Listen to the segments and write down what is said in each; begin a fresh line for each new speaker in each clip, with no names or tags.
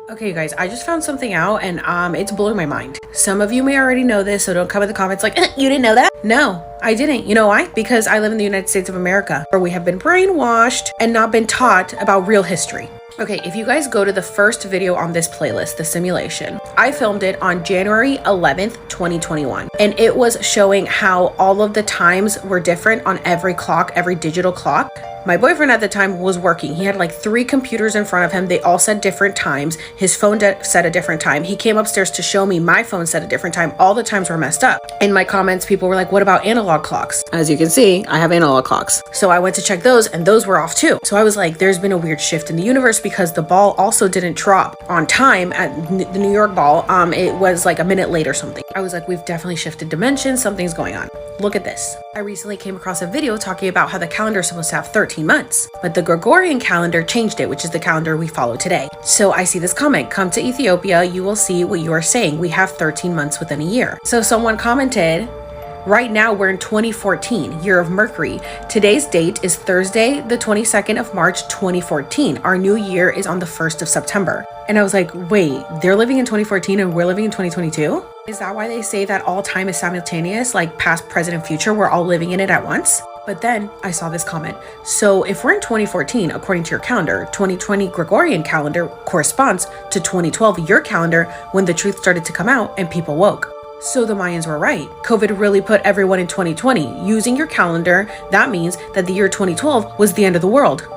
Okay, you guys, I just found something out and it's blowing my mind. Some of you may already know this, so don't come in the comments like, you didn't know that? No, I didn't. You know why? Because I live in the United States of America, where we have been brainwashed and not been taught about real history. Okay, if you guys go to the first video on this playlist, the simulation, I filmed it on January 11th, 2021. And it was showing how all of the times were different on every clock, every digital clock. My boyfriend at the time was working. He had like 3 computers in front of him. They all said different times. His phone said a different time. He came upstairs to show me my phone said a different time. All the times were messed up. In my comments, people were like, what about analog clocks? As you can see, I have analog clocks. So I went to check those and those were off too. So I was like, there's been a weird shift in the universe because the ball also didn't drop on time at the New York ball. It was like a minute late or something. I was like, we've definitely shifted dimensions. Something's going on. Look at this. I recently came across a video talking about how the calendar is supposed to have 13 months, but the Gregorian calendar changed it, which is the calendar we follow today. So I see this comment, come to Ethiopia, you will see what you are saying. We have 13 months within a year. So someone commented, right now we're in 2014, year of Mercury. Today's date is Thursday, the 22nd of March, 2014. Our new year is on the 1st of September. And I was like, wait, they're living in 2014 and we're living in 2022? Is that why they say that all time is simultaneous, like past, present, and future, we're all living in it at once? But then I saw this comment. So if we're in 2014, according to your calendar, 2020 Gregorian calendar corresponds to 2012, your calendar, when the truth started to come out and people woke. So the Mayans were right. COVID really put everyone in 2020. Using your calendar, that means that the year 2012 was the end of the world.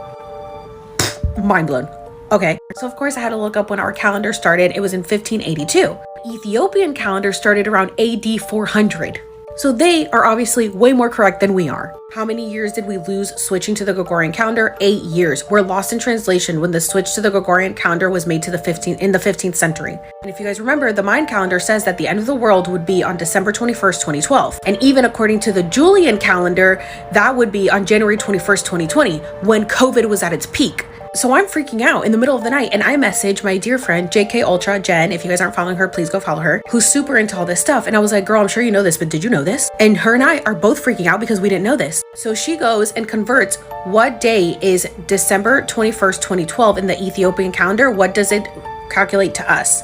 Mind blown. Okay, so of course I had to look up when our calendar started. It was in 1582. Ethiopian calendar started around AD 400. So they are obviously way more correct than we are. How many years did we lose switching to the Gregorian calendar? 8 years. We're lost in translation when the switch to the Gregorian calendar was made to the 15th century. And if you guys remember, the Mayan calendar says that the end of the world would be on December 21st, 2012. And even according to the Julian calendar, that would be on January 21st, 2020, when COVID was at its peak. So I'm freaking out in the middle of the night and I message my dear friend JK Ultra, Jen, if you guys aren't following her, please go follow her, who's super into all this stuff. And I was like, girl, I'm sure you know this, but did you know this? And her and I are both freaking out because we didn't know this. So she goes and converts what day is December 21st, 2012 in the Ethiopian calendar. What does it calculate to us?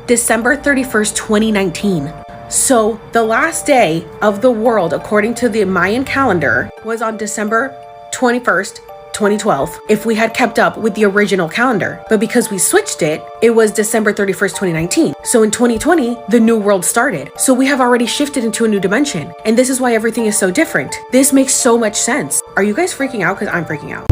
December 31st, 2019. So the last day of the world, according to the Mayan calendar, was on December 21st, 2012, if we had kept up with the original calendar. But because we switched it, it was December 31st, 2019. So in 2020, the new world started. So we have already shifted into a new dimension. And this is why everything is so different. This makes so much sense. Are you guys freaking out? Because I'm freaking out.